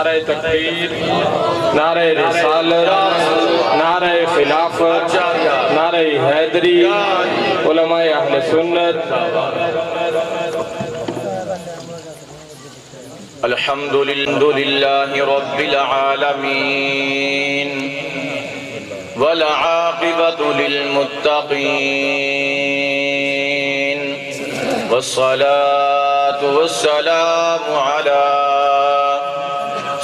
نعرہ تکبیر، نعرہ رسالت، نعرہ خلافت، نعرہ حیدری، علماء اہل سنت۔ الحمدللہ رب العالمین والعاقبۃ للمتقین والصلاة والسلام علی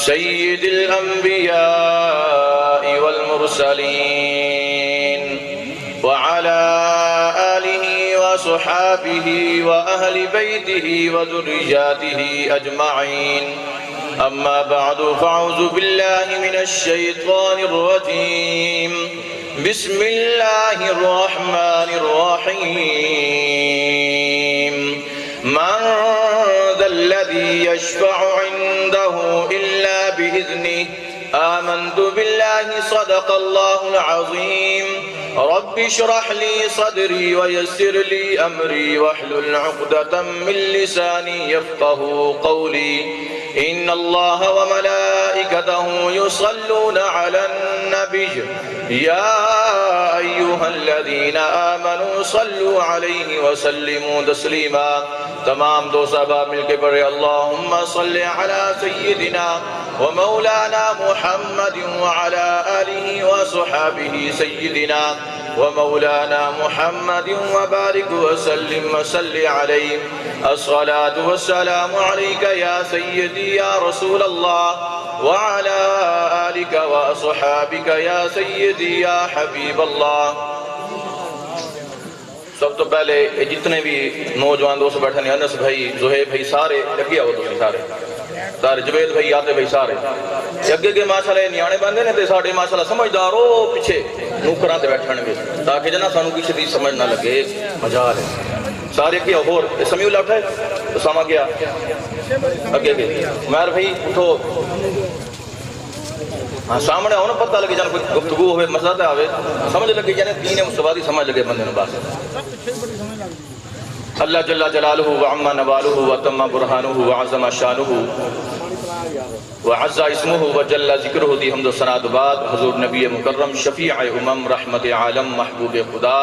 سید الانبیاء والمرسلین وعلى آلہ وصحابہ وأہل بیتہ وذریاتہ اجمعین۔ اما بعد فاعوذ باللہ من الشیطان الرجیم۔ بسم اللہ الرحمن الرحیم۔ من ذا الذی یشفع عنده الا بإذنہ۔ آمنت باللہ صدق اللہ العظیم۔ رب اشرح لي صدري ويسر لي أمري واحلل عقدة من لساني يفقهوا قولي۔ إن الله وملائكته يصلون على النبي يا أيها الذين آمنوا صلوا عليه وسلموا تسليما۔ تمام دو صحابہ مل کے پڑھے اللہم صلی علی سیدنا ومولانا محمد وعلى آلہ وصحابہ سیدنا ومولانا محمد وبارک وسلم وصلی علیہ۔ الصلاة والسلام علیک یا سیدی یا رسول اللہ وعلى آلک واصحابک یا سیدی یا حبیب اللہ۔ سب تو پہلے جتنے بھی نوجوان دوست بیٹھے ہیں، انس بھائی، زہیب بھائی، سارے لگیا ہو تسی سارے جوید بھائی، آتے بھائی، سارے اگے کے ماشاءاللہ نیانے بندے نے تے ساڈے ماشاءاللہ سمجھدار ہو پیچھے نوکراں تے بیٹھن گے تاکہ جنا سانو کسی دی سمجھ نہ لگے۔ مجال ہے سارے کیا اور سمیع اللہ اٹھائے اسامہ کیا اگے کے عمر بھائی اٹھو، ہاں سامنے ہونا پتہ لگے جانا کوئی گفتگو ہوئے مسئلہ تے آوے سمجھ لگے جانے دین مصطفیٰ دی سمجھ لگے بندے نے بس۔ اللہ جل جلالہ وعم نوالہ وتم برہانہ وعظم شانہ وعز اسمہ وجل ذکرہ دی حمد و ثنا بعد۔ حضور نبی مکرم شفیع امم رحمت عالم محبوب خدا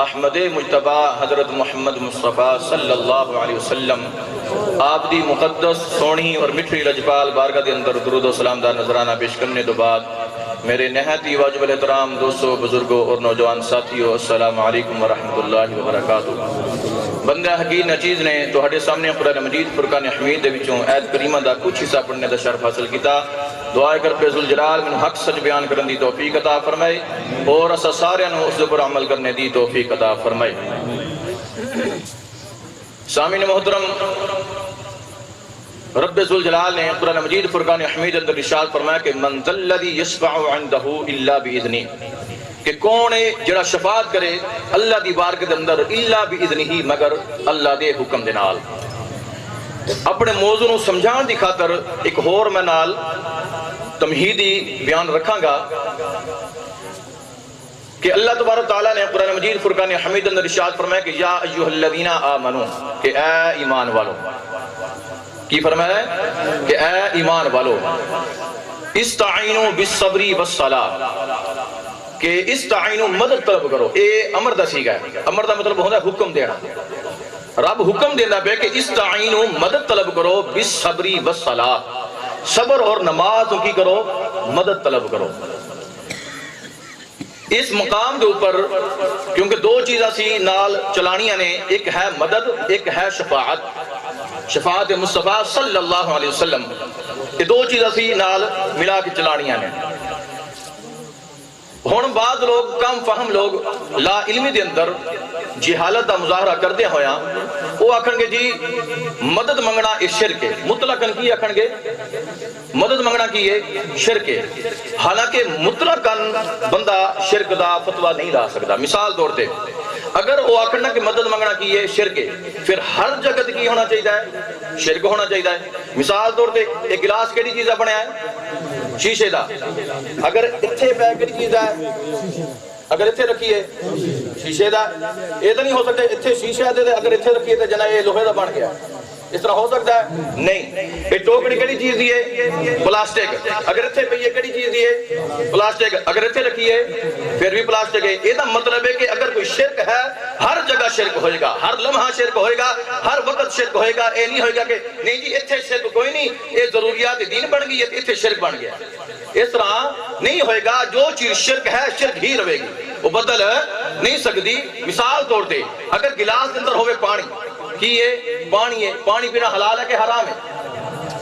احمد مجتبی حضرت محمد مصطفیٰ صلی اللہ علیہ وسلم آپ دی مقدس سونی اور مٹھی لجپال بارگاہ دے اندر درود و سلام دا نظرانہ پیش کرنے تو بعد میرے نہایت ہی واجب الاحترام دوستوں، بزرگوں اور نوجوان ساتھیوں، السلام علیکم ورحمۃ اللہ وبرکاتہ۔ بندہ حقیر نچیز نے تہاڈے سامنے قرآن مجید فرقان حمید دے وچوں آیت کریمہ دا کچھ حصہ پڑھنے دا شرف حاصل کیتا۔ دعا کر پہ ذوالجلال مینوں حق سچ بیان کرن دی توفیق عطا فرمائے اور اسا سارے نوں اس دے پر عمل کرنے دی توفیق عطا فرمائے۔ سامعین محترم، رب ذوالجلال نے قرآن مجید فرقان حمید اندر ارشاد فرمایا کہ من ذا الذی یشفع عنده الا باذنہ، کہ کون ہے جڑا شفاعت کرے اللہ دی بارگاہ دے اندر الا باذنہ مگر اللہ دے حکم دے نال۔ اپنے موضوع نوں سمجھان دی خاطر ایک ہور میں نال تمہیدی بیان رکھاں گا کہ اللہ تبارک تعالیٰ نے قرآن مجید فرقان حمید اندر ارشاد فرمایا کہ یا ایھا الذین آمنو، کہ اے ایمان والو، کی فرمایا ہے کہ اے ایمان والو استعینوا بالصبر والصلاۃ، کہ استعینوا مدد طلب کرو۔ اے امر دا سیگا ہے، امر دا مطلب ہوتا ہے حکم دینا۔ رب حکم دینا پہ کہ استعینوا مدد طلب کرو بالصبر والصلاۃ، صبر اور نماز کی کرو، مدد طلب کرو۔ اس مقام کے اوپر کیونکہ دو چیزاں سی نال چلانیاں نے، ایک ہے مدد، ایک ہے شفاعت، شفاعت مصطفیٰ صلی اللہ علیہ وسلم، یہ دو چیزاں سی نال ملا کے چلانیاں نے۔ ہون بعض لوگ کم فہم لوگ لا علمی دے اندر جہالت دا مظاہرہ کردے ہویا وہ آکھن گے جی مدد منگنا اس شرک ہے، مطلقاً کی آکھن گے مدد منگنا کی ہے شرک ہے، حالانکہ مطلقاً بندہ شرک دا فتوہ نہیں دا سکتا۔ مثال طور تے اگر وہ آکھنا کہ مدد منگنا کی ہے شرک ہے، پھر ہر جگت کی ہونا چاہیے ہے شرک ہونا چاہیے ہے۔ مثال طور تے ایک گلاس کیڑی چیزہ بنیا ہے؟ شیشے دا، اگر اتھے پہ کیڑی چیز ہے؟ اگر اتھے رکھی ہے شیشے دا، یہ تو نہیں ہو سکتے اتھے شیشے دے اگر اتھے رکھی ہے تو جنا یہ لوہے دا بن گیا، اس طرح ہو سکتا ہے؟ نہیں. یہ ٹوکری کیڑی چیز دی ہے؟ پلاسٹک. اگر اتنے پئی ہے کیڑی چیز دی ہے؟ پلاسٹک. اگر اتنے رکھی ہے پھر بھی پلاسٹک ہے. یہ مطلب ہے کہ اگر کوئی شرک ہے ہر جگہ شرک ہوئے گا, ہر لمحہ شرک ہوئے گا, ہر وقت شرک ہوئے گا. یہ نہیں ہوئے گا کہ نہیں جی اتنے شرک کوئی نہیں, یہ ضروریات دین بن گئی ہے اتنے شرک بن گیا. اس طرح نہیں ہوئے گا. جو چیز شرک ہے شرک ہی رہے گی, وہ بدل نہیں سکتی. مثال طور پہ اگر گلاس کے اندر ہوئے پانی کی ہے, پانی ہے, پانی پینا حلال ہے کہ حرام ہے؟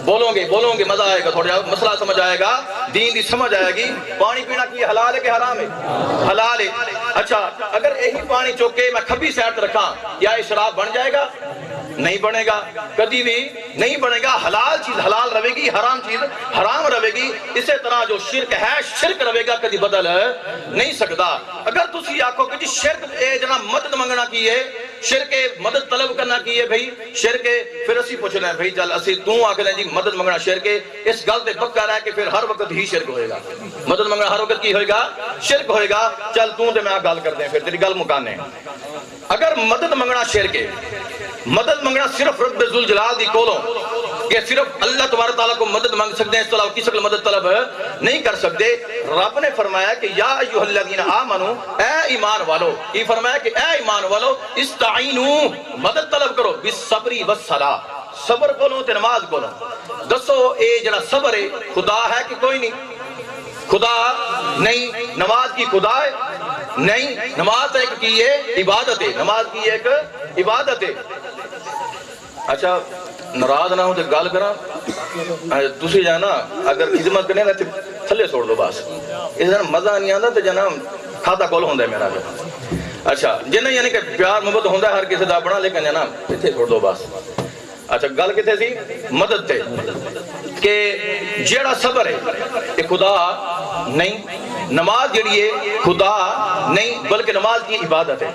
بولو گے مزہ آئے گا, تھوڑا مسئلہ سمجھ آئے گا, دین دی سمجھ آئے گی. پانی پینا کی حلال ہے کہ حرام ہے؟ حلال ہے. اچھا اگر یہی پانی چوکے میں کھبی سائڈ رکھاں, کیا یہ شراب بن جائے گا؟ نہیں بنے گا, کبھی بھی نہیں بنے گا. حلال چیز حلال رہے گی, حرام چیز حرام رہے گی. اسی طرح جو شرک ہے شرک رہے گا, کبھی بدل نہیں سکتا. اگر تسی آکھو کہ جی شرک جناب مدد منگنا کی ہے, شرک مدد طلب کرنا کی ہے بھئی شرک, پھر اسی پوچھنا ہے بھئی چل اسی تو آکھنا جی مدد منگنا شرک, اس گل تے پکا رہا کہ پھر ہر وقت ہی شرک ہوئے گا. مدد منگنا ہر وقت کی ہوئے گا؟ شرک ہوئے گا. چل تو تے میں گل کرتے ہیں, پھر تیری گل مکانے. اگر مدد منگنا شرک ہے, مدد منگنا صرف رب ذوالجلال دی کولوں, کہ صرف اللہ تبارک تعالیٰ کو مدد مانگ سکتے ہیں, اس طرح کسی کو مدد طلب نہیں کر سکتے. رب نے فرمایا کہ یا ایھا الذین آمنو, اے ایمان والو. یہ فرمایا کہ اے ایمان والو استعینو, مدد طلب کرو, بالصبر والصلاۃ, صبر کولوں تے نماز کولوں. دسو اے جڑا صبر ہے خدا ہے کہ کوئی نہیں؟ خدا نہیں. نماز کی خدا ہے نہیں. نماز ایک کی ہے عبادت ہے, نماز کی ایک عبادت ہے. اچھا ناراض نہ ہو تو گل کرا, تسی جانا اگر خدمت کرنے نا تھلے چھوڑ دو بس, اس طرح مزہ نہیں آتا تو جانا کھاتا کول ہوندا ہے میرا. اچھا جنہیں یعنی کہ پیار محبت ہوندا ہے ہر کسی دا اپنا, لیکن جانا اتنے چھوڑ دو بس. اچھا گل کتے سی؟ مدد تے, کہ جیڑا صبر ہے یہ خدا نہیں, نماز جڑی ہے خدا نہیں بلکہ نماز کی عبادت ہے.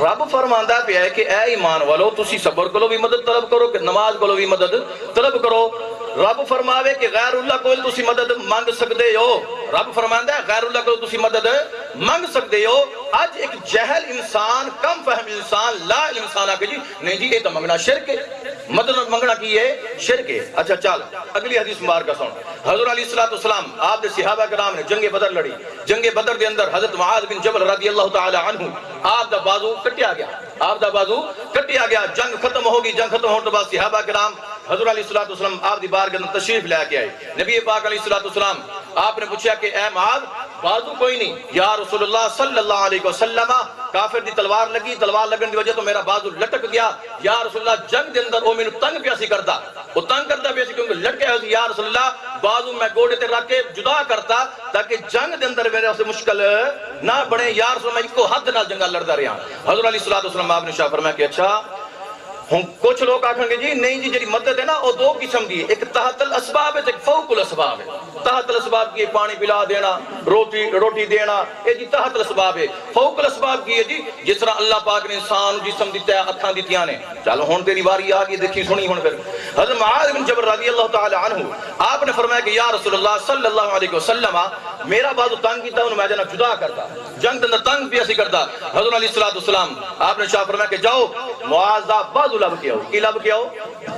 رب فرماندا پیا ہے کہ اے ایمان والو تسی صبر کولو بھی مدد طلب کرو, کہ نماز کولو بھی مدد طلب کرو. رب فرماوے کہ غیر اللہ کو تسی مدد مانگ سکتے ہو. رب فرماندا ہے غیر اللہ کو تسی مدد مانگ سکتے ہو. اج ایک جہل انسان, کم فہم انسان, لا علم انسان آ کے جی نہیں جی یہ تو منگنا شرک ہے, مدد منگنا کی ہے شرک ہے. اچھا چل اگلی حدیث مبارکہ سن. حضور علیہ الصلوۃ والسلام آپ نے صحابہ کرام نے جنگ بدر لڑی. جنگ بدر دے اندر حضرت معاذ بن جبل رضی اللہ تعالی عنہ آپ دا بازو کٹیا گیا, آپ دا بازو کٹیا گیا. جنگ ختم ہوگی, جنگ ختم ہونے کے بعد صحابہ کرام حضور علیہ الصلوۃ والسلام آپ دی بارگاہ میں تشریف لے کے آئے. نبی پاک علیہ الصلوۃ والسلام آپ نے پوچھا کہ اے معاذ بازو کوئی نہیں؟ یا رسول اللہ صلی اللہ علیہ وسلم کافر دی تلوار لگی, تلوار لگن دی وجہ تو میرا بازو لٹک گیا. یا رسول اللہ جنگ دے اندر وہ مینوں تنگ پیا سی کردا, وہ تنگ کردا پیا سی کیونکہ لٹکیا ہویا سی. یا رسول اللہ بازو میں گوڑے تے رکھ کے جدا کرتا تاکہ جنگ دے اندر میرے سے مشکل نہ بنے. یا رسول اللہ میں اکو حد نال جنگا لڑدا رہا. حضور علیہ الصلوۃ والسلام آپ نے شاہ فرمایا کہ اچھا ہوں کچھ لوگ آکھیں گے جی نہیں جی جی مدد ہے نا وہ دو قسم دی, ایک تحت الاسباب ہے ایک فوق الاسباب ہے. تحت الاسباب کی پانی پلا دینا, روٹی دینا, یہ جی تحت الاسباب ہے. فوق الاسباب کی ہے جی جس طرح اللہ پاک نے انسان جسم دیتا ہے, اکھاں دیتیاں نے. چلو ہن تیری باری آ گئی, دیکھی سنی ہن. پھر حضرت معاذ بن جبل رضی اللہ تعالی عنہ آپ نے فرمایا کہ یا رسول اللہ صلی اللہ علیہ وسلم میرا بازو تنگ کیتا, انہوں میں جانا جدا کرتا, جنگ دے اندر تنگ پیا سی کرتا. حضور علیہ الصلوۃ والسلام آپ نے شاہ فرمایا کہ جاؤ معاذ دا بازو لب کے آؤ. کی لب کے آؤ؟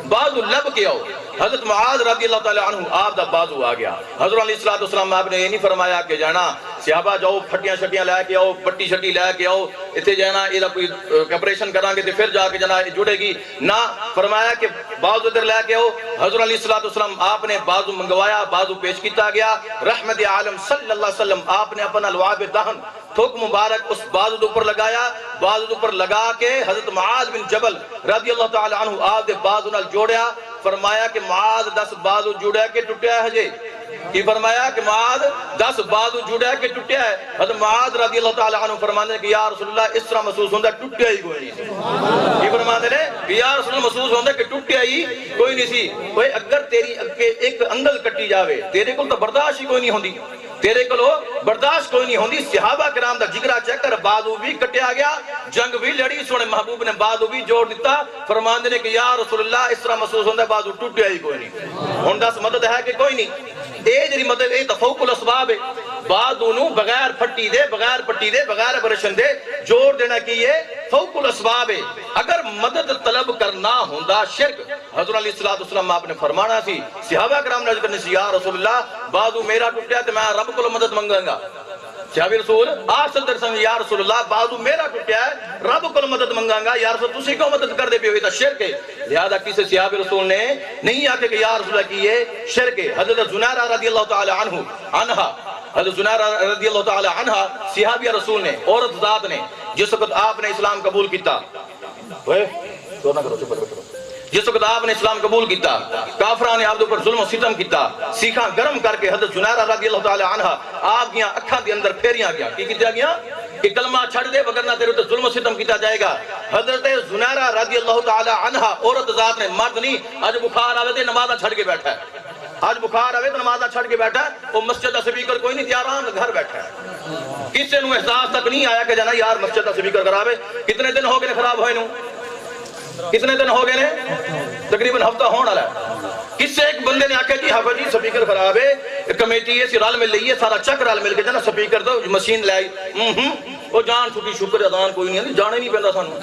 بازو لب کے آؤ. حضرت معاذ رضی اللہ تعالی عنہ آپ دا بازو آ گیا. حضور علیہ الصلوۃ والسلام آپ نے یہ نہیں فرمایا کہ جانا صحابہ جاؤ پھٹیاں شٹیاں لے کے آؤ, پٹی شٹی لے کے آؤ, اتنے جانا یہ کوئی آپریشن کریں گے تو پھر جا کے جانا جڑے گی نہ. فرمایا کہ بازو ادھر لے کے آؤ. حضور علیہ الصلوۃ والسلام آپ نے بازو منگوایا, بازو پیش کیتا گیا. رحمت عالم صلی اللہ علیہ وسلم آپ نے اپنا لعاب دہن تھوک مبارک اس بازو اوپر لگایا. بازو اوپر لگا کے حضرت معاذ بن جبل رضی اللہ تعالی عنہ آپ دے بازو نال جوڑیا. فرمایا کہ معاذ 10 بازو جڑیا کہ ٹوٹیا ہے جی. کی فرمایا کہ معاذ 10 بازو جڑیا کہ ٹوٹیا ہے. حضرت معاذ رضی اللہ تعالی عنہ فرماتے ہیں کہ یا رسول اللہ اس طرح محسوس ہوندا ٹوٹیا ہی کوئی نہیں سی. کی فرماتے ہیں کہ یا رسول اللہ محسوس ہوندا کہ ٹوٹیا ہی کوئی نہیں سی. اوے اگر تیری ایک انگل کٹی جاوے تیرے کول تو برداشت ہی کوئی نہیں ہوندی, تیرے کلو برداشت کوئی نہیں ہوندی. صحابہ کرام دا جگرا چیک کر, بازو بھی کٹیا گیا, جنگ بھی لڑی, سونے محبوب نے بازو بھی جوڑ دیتا. فرماندے نے کہ یا رسول اللہ اس طرح محسوس ہوندا بازو ٹوٹیا ہی کوئی نہیں. ہن دس مدد ہے کہ کوئی نہیں؟ اے جڑی مدد اے تفوق الاسباب ہے، بعد انہوں بغیر پھٹی دے بغیر اپریشن دے جوڑ دینا کی یہ فوق الاسباب ہے۔ اگر مدد طلب کرنا ہوندا شرک، حضرت علیہ السلام آپ نے فرمانا سی، صحابہ کرام نے عرض کرنی سی یا رسول اللہ بازو میرا ٹوٹیا تو میں رب کو مدد منگاں گا۔ صحابی رسول آسل در سنگ یا رسول اللہ بازو میرا ٹوٹیا ہے رب کو مدد منگاں گا، یا رسول تسی کیوں مدد کر دے بھی ہوئی تا شرک ہے۔ لہذا کسی صحابی رسول نے نہیں آکے کہ یا رسول اللہ کی یہ شرک ہے۔ حضرت زنیرہ رضی اللہ تعالی عنہ حضرت زنیرہ رضی اللہ تعالی عنہ صحابی رسول نے، عورت ذات نے، جس وقت آپ نے اسلام قبول کیتا، جس وقت آپ نے اسلام قبول کیتا، کافران نے آپ پر ظلم و ستم کیتا، سیکھاں گرم کر کے حضرت زنیرہ رضی اللہ تعالی عنہ آپ گیا اکھاں دے اندر پھیریاں گیا، کی کیتا گیا کہ کلمہ چھڑ دے وگرنہ تیرے تو ظلم و ستم کیتا جائے گا۔ حضرت زنیرہ رضی اللہ تعالی عنہ عورت ذات نے، مرد نہیں، آج بخار آوے تے نمازہ چھڑ کے بیٹھا ہے، آج بخار آوے تو نمازہ چھڑ کے بیٹھا ہے، وہ مسجد کا سپیکر کوئی نہیں تیاران گھر بیٹھا ہے۔ کسی نو احساس تک نہیں آیا کہ جانا یار مسجد کا سپیکر خراب ہے۔ کتنے دن ہو گئے خراب ہوئے نو؟ کتنے دن ہو گئے نے؟ تقریباً ہفتہ ہونا ہے۔ کس سے ایک بندے نے آکھا جی حفظ جی سپیکر خراب ہے، کمیٹی ہے سی رال مل لئیے، سارا چک رال مل کے جانا سپیکر دو مشین لے آئی، وہ جان چھوٹی شکر ادان کوئی نہیں ہے، جانے نہیں پہندا سانو۔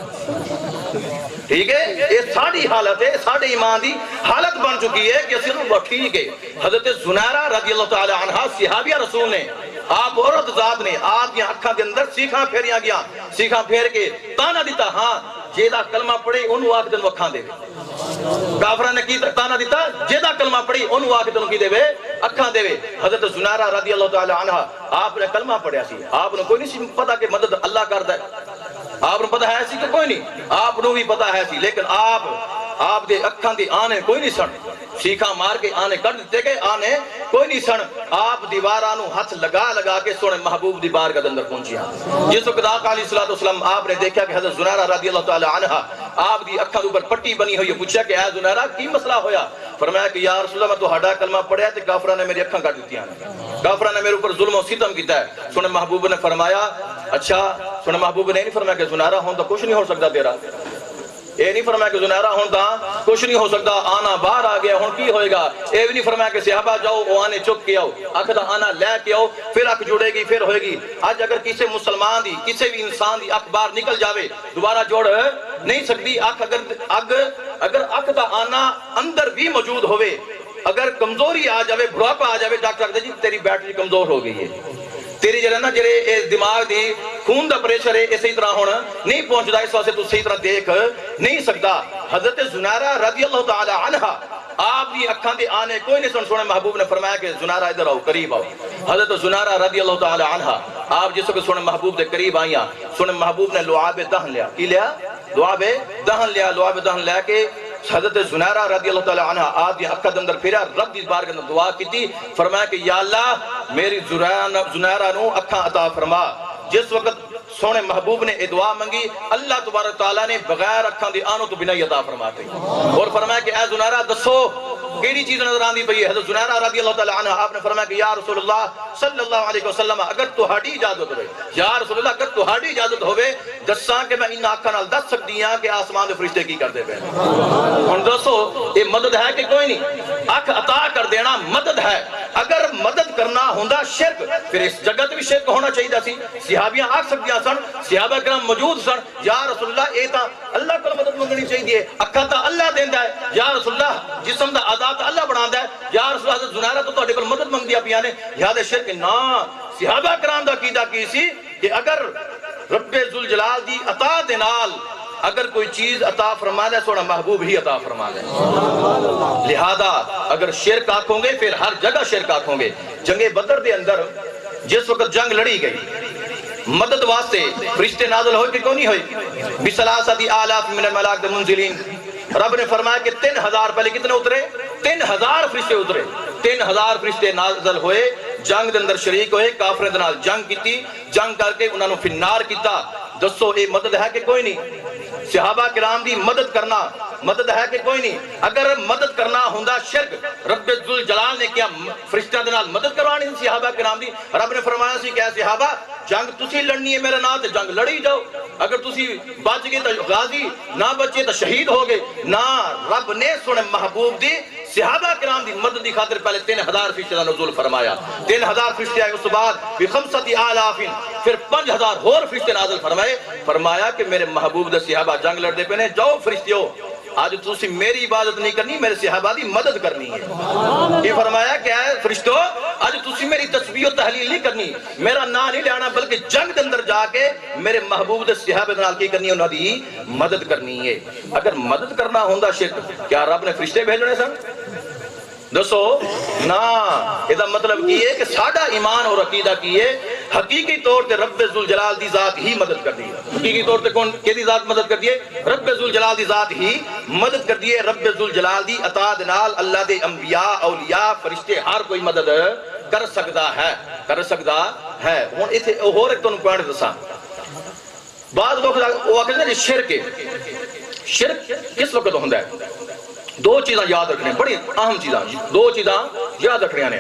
ٹھیک ہے، یہ ساڑی حالت ہے، ساڑی ایمان دی حالت بن چکی ہے کہ صرف وہ ٹھیک ہے۔ حضرت زنیرہ رضی اللہ تعالی عنہ صحابیہ رسول نے، آپ عورت ذات نے آپ یہ اکھاں کے اندر سیکھاں پھیریاں گیا، سیکھاں پھیر کے تانا دیتا، ہاں جیدہ کلمہ پڑھی انہوں آکھ دن وکھاں دے وے۔ کافران نے کی تانا دیتا، جیدہ کلمہ پڑھی انہوں آکھ دن کی دے وے اکھاں دے وے۔ حضرت زنیرہ رضی اللہ تعالی عنہ آپ نے کلمہ پڑھیا سی، آپ نے کوئی نہیں سی پتا کہ مدد اللہ کرتا ہے، آپ نے پتا ہے سی کہ کوئی نہیں، آپ نے بھی پتا ہے سی، لیکن آپ دے اکھاں دی آنے کوئی نہیں سن، سیکھاں مار کے آنے کر دیتے گئے، آنے کوئی نہیں سن۔ آپ دیوارانوں ہاتھ لگا کے سونے محبوب دی بارگاہ کے اندر پہنچیا۔ جس وقت آقا علیہ السلام آپ نے دیکھا کہ حضرت زنیرہ رضی اللہ تعالی عنہ آپ دی اکھاں اوپر پٹی بنی ہوئی، پوچھا کہ اے زنیرہ کی مسئلہ ہویا؟ فرمایا کہ یا رسول اللہ میں تو ہڈا کلمہ پڑھیا تے کافرہ نے میری اکھاں کر دیتی ہیں، کافرہ نے میرے اوپر ظلم و ستم کیتا ہے۔ سونے محبوب نے فرمایا اچھا، سونے محبوب نے نہیں فرمایا کہ زنیرہ ہوں تو کچھ نہیں ہو سکتا تیرا، یہ نہیں فرمایا کہ زنیرہ ہوں تا کچھ نہیں ہو سکتا، آنا باہر آ گیا ہوں کی ہوئے گا۔ یہ بھی نہیں فرمایا کہ صحابہ جاؤ وہ آنے چک کے آؤ، اکھ دا آنا لے کے آؤ، پھر اکھ جڑے گی پھر ہوئے گی۔ آج اگر کسی مسلمان دی کسی بھی انسان دی اکھ باہر نکل جاوے دوبارہ جوڑ نہیں سکتی، اگر اکھ دا آنا اندر بھی موجود ہوئے، اگر کمزوری آ جاوے بڑھاپا آ جاوے، ڈاکٹر کہتے جی تیری بیٹری کمزور ہو گئی ہے، تیری جڑا نا جڑے دماغ دی خون دا پریشر ہے اسی طرح ہونا نہیں پہنچدا، اس واسطے تو صحیح طرح دیکھ نہیں سکتا۔ حضرت زنیرہ رضی اللہ تعالی عنہ آپ دی اکھاں دے آنے کوئی نہیں سن، سونے محبوب نے فرمایا کہ زنیرہ ادھر آؤ قریب آؤ۔ حضرت زنیرہ رضی اللہ تعالی عنہ آپ جس وقت سونے محبوب دے قریب آئیاں، سونے محبوب نے لعاب دہن لیا، کی لیا؟ لعاب دہن لیا، لعاب دہن لیا کہ حضرت زنیرہ رضی اللہ تعالی عنہ آپ دی اکھاں دے اندر پھرا، رب دی بارگاہ کے اندر دعا کی، فرمایا کہ یا اللہ میری زنیرہ نو اکھاں عطا فرما۔ جس وقت سونے محبوب نے دعا منگی، اللہ تبارک تعالیٰ نے بغیر اکھاں دی آنوں تو بنا عطا فرماتے اور فرمایا کہ اے زنیرہ دسو کیڑی چیز نظر آندی پئی ہے؟ حضرت زنیرہ رضی اللہ تعالی عنہ آپ نے فرمایا کہ یا رسول اللہ صلی اللہ علیہ وسلم اگر تہاڈی اجازت ہوئے، یا رسول اللہ اگر تہاڈی اجازت ہوئے دساں کہ میں انہاں اکھاں نال دس سکتی ہاں کہ آسمان دے فرشتے کی کردے پئے۔ ہن دسو یہ مدد ہے کہ کوئی نہیں؟ اکھ عطا کر دینا مدد ہے۔ اگر مدد کرنا ہوندا شرک، پھر اس جگہ تے بھی شرک ہونا چاہیے سی۔ صحابیاں آکھ سکدیاں سن، صحابہ کرام موجود سن، یا رسول اللہ اے تا اللہ کو مدد منگنی چاہیے، اکھاں تا اللہ دیندا ہے، یا رسول اللہ جسم دا عذاب اللہ بناندا ہے، یا رسول اللہ حضرت زنیرہ تو تہاڈے کول مدد منگدی پیاں نے، یاد شرک نہ۔ صحابہ کرام دا عقیدہ کی سی کہ اگر رب ذوالجلال دی عطا دے نال اگر کوئی چیز عطا فرما دے سونا محبوب ہی عطا فرما دے، لہذا اگر شرک آکھوں گے پھر ہر جگہ شرک آکھوں گے۔ جنگ بدر دے اندر جس وقت جنگ لڑی گئی، مدد واسطے فرشتے نازل ہوئے کہ کون نہیں ہوئے؟ بسلاستی آلاف من الملاک منزلین، رب نے فرمایا کہ 3000 پہلے کتنے اترے؟ 3000 فرشتے اترے، 3000 فرشتے نازل ہوئے، جنگ دے اندر شریک ہوئے، کافریں دے نال جنگ کیتی، جنگ کر کے انہوں نے فنار کیتا۔ دسو اے مدد ہے کہ کوئی نہیں؟ صحابہ کرام دی مدد کرنا مدد ہے کہ کوئی نہیں؟ اگر مدد کرنا ہوندا شرک، رب ذوالجلال نے کیا فرشتہ دے نال مدد کروانی تھی صحابہ کرام دی؟ رب نے فرمایا سی کہ صحابہ جنگ تسی لڑنی ہے میرے نام تے جنگ لڑی جاؤ، اگر تسی بچ گئے تو غازی، نہ بچے تو شہید ہو گئے۔ نہ، رب نے سنے محبوب دی صحابہ کرام دی مدد دی خاطر پہلے 3000 فرشتے دا نزول فرمایا، 3000 فرشتے آئے، اس بعد ب5000 پھر 5000 اور فرشتے نازل فرمائے، فرمایا کہ میرے محبوب دے صحابہ جنگ لڑتے پہ نے، جاؤ فرشتیو آج تسی میری عبادت نہیں کرنی، میرے صحابہ دی مدد کرنی ہے۔ یہ فرمایا کہ اے فرشتو آج تسی میری تسبیح و تحلیل نہیں کرنی، میرا نام نہیں لینا، بلکہ جنگ دے اندر جا کے میرے محبوب دے صحابہ نال کی کرنی ہے، انہاں دی مدد کرنی ہے۔ اگر مدد کرنا ہوندا شرک، کیا رب نے فرشتے بھیجنے سن؟ دسو نا، یہ مطلب کی ہے کہ ساڈا ایمان اور عقیدہ کی ہے حقیقی طور تے رب ذوالجلال دی ذات ہی مدد کر دی ہے۔ حقیقی طور تے کون کی ذات مدد کر دی ہے؟ رب ذوالجلال دی ذات ہی مدد کر دی ہے۔ رب ذوالجلال دی عطا دے نال اللہ دے انبیاء، اولیاء، فرشتے ہر کوئی مدد کر سکتا ہے، کر سکتا ہے۔ ہن ایتھے اور ایک تانوں پوائنٹ دساں، بعض لوگ وہ آکھدے نے شرک ہے، شرک کس وقت ہوندا ہے؟ دو چیزاں یاد رکھنے، بڑی اہم چیزاں، دو چیزاں یاد رکھنے نے۔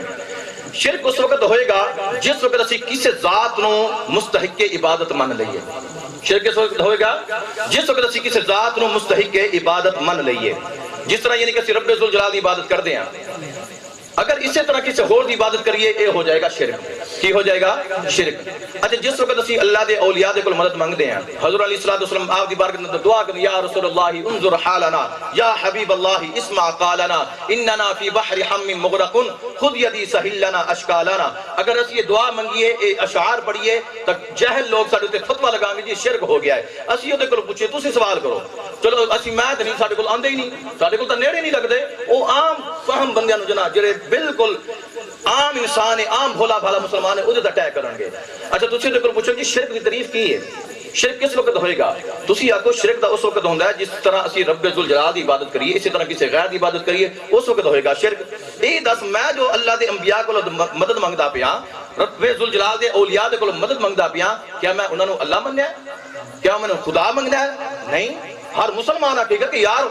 شرک اس وقت ہوئے گا جس وقت اسی کسی ذات نو مستحق عبادت من لئیے۔ شرک اس وقت ہوئے گا جس وقت اسی کسی ذات نو مستحق عبادت من لئیے، جس طرح یعنی کہ اسی رب ذوالجلال دی عبادت کر دیں، اگر اسی طرح کسی اور دی عبادت کریے اے ہو جائے گا شرک۔ کی ہو جائے گا؟ شرک۔ اچھا جس وقت اسی اللہ دے اولیاء دے کول مدد مانگتے ہیں، حضور علیہ السلام آپ دی بارگاہ میں دعا کریں، یا رسول اللہ انظر حالنا، یا حبیب اللہ اسمع قالنا، اننا فی بحر حم مغرق خذ یدی سہل لنا اشکالنا۔ اگر اسی یہ دعا منگیے، اے اشعار پڑھیے، تک جہل لوگ ساڈے تے فتوی لگائیں گے جی شرک ہو گیا ہے۔ اسی اودے کول پوچھے، تسی سوال کرو، چلو اسی میں تے نہیں، ساڈے کول آندے ہی نہیں، ساڈے کول تے نیڑے نہیں لگدے۔ او عام فہم بندیاں نوں جنا جڑے بالکل عام انسان ہے، عام بھولا بھالا مسلمان ہے، اودے اٹیک کرن گے۔ اچھا تسی اودے کول پوچھو جی شرک دی تعریف کی ہے؟ شرک کس وقت ہوئے گا؟ تسی آکھو شرک دا اس وقت ہوندا ہے جس طرح اسی رب ذوالجلال دی عبادت کریے، اسی طرح کسی غیر دی عبادت کریے، اس وقت ہوئے گا شرک۔ اے دس میں جو اللہ دے انبیاء کول مدد منگدا پیا، رب ذوالجلال دے اولیاء دے کول مدد منگدا پیا، کیا میں انہاں نوں اللہ منیا ہے؟ کیا میں خدا منگنا ہے؟ نہیں۔ ہر مسلمان آکھے گا کہ یار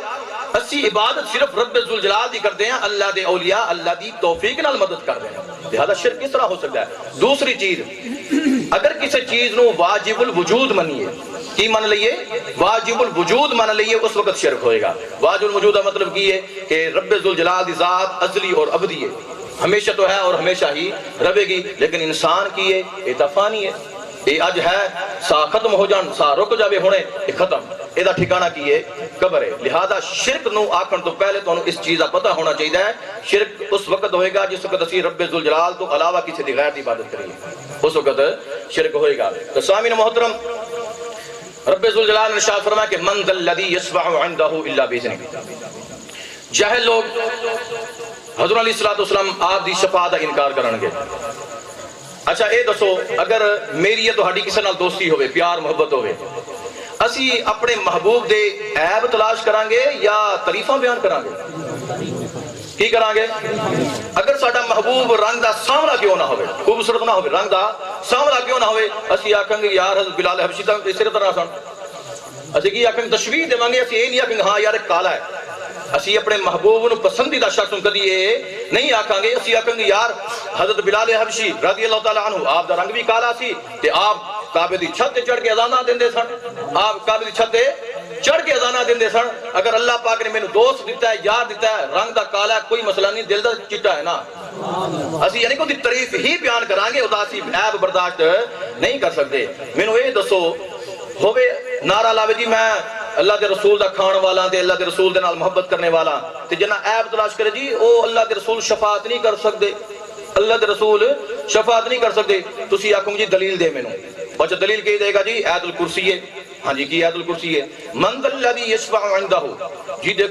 اسی عبادت صرف رب ذوالجلال دی کرتے ہیں، اللہ دے اولیاء اللہ دی توفیق نال مدد کر رہے ہیں، لہذا شرک کس طرح ہو سکتا ہے؟ دوسری چیز، اگر کسی چیز نو واجب الوجود منیے، کی من لئیے؟ واجب الوجود من لئیے، اس وقت شرک ہوئے گا۔ واجب الوجود کا مطلب کی ہے کہ رب ذوالجلال دی ذات ازلی اور ابدی ہے، ہمیشہ تو ہے اور ہمیشہ ہی رہے گی، لیکن انسان کی ہے یہ فانی ہے، یہ اج ہے سا ختم ہو جان، سا رک جاوے ہونے یہ ختم، یہ ٹھکانہ کی ہے قبر ہے۔ لہذا شرک نو آکھن تو پہلے تو اس چیز کا پتہ ہونا چاہیے، شرک اس وقت ہوئے گا جس وقت اسی رب ذوالجلال تو علاوہ کسی دی غیر دی عبادت کریے، اس وقت شرک ہوئے گا۔ تو سامعین محترم، رب ذوالجلال نے ارشاد فرمایا کہ من ذا الذی یشفع عنده الا باذنہ۔ جاہل لوگ حضور علیہ السلام آپ دی شفاعت کا انکار کرن گے۔ اچھا اے دسو، اگر میری تو ہڈی کسی نال دوستی ہوئے، پیار محبت ہوئے، اسی اپنے محبوب دے عیب تلاش کران گے یا تعریفاں بیان کران گے؟ کی کران گے؟ اگر ساڈا محبوب رنگ دا سامرا کیوں نہ ہوئے، خوبصورت نہ ہوئے، رنگ دا سامرا کیوں نہ ہوئے، اسی آکھیں گے یار حضرت بلال حبشی دا اس طرح سن، اسی کی آکھیں گے تشبیہ دے گے، اسی یہ نہیں آکھیں گے ہاں یار کالا ہے۔ اسی اپنے محبوب نو پسندیدہ شخص کدی یہ نہیں آکھاں گے، اسی آکھاں گے یار حضرت بلال حبشی رضی اللہ تعالیٰ عنہ آپ دا رنگ بھی کالا سی تے آپ کعبے دی چھت تے چڑھ کے اذاناں دیندے سن، آپ کعبے دی چھت تے چڑھ کے اذاناں دیندے سن۔ اگر اللہ پاک نے مینوں دوست دیتا ہے، یار دیتا ہے، رنگ دا کالا ہے کوئی مسئلہ نہیں، دل دا چٹا ہے نا، اسی یعنی کہ تعریف ہی بیان کران گے، اداسی عیب برداشت نہیں کر سکتے۔ مینوں یہ دسو ہوے نعرہ لاوے جی میں اللہ دے رسول دا کھان والا تے اللہ دے رسول دے نال محبت کرنے والا، تے جنہ عیب تلاش کرے جی او اللہ دے رسول شفاعت نہیں کر سکتے، اللہ دے رسول شفاعت نہیں کر سکتے۔ تسی آکھو جی دلیل دے مینوں، اچھا دلیل کی دے گا جی آیت الکرسی ہے، ہاں جی کی آیت الکرسی ہے، من ذا الذی یشفع عنده، جی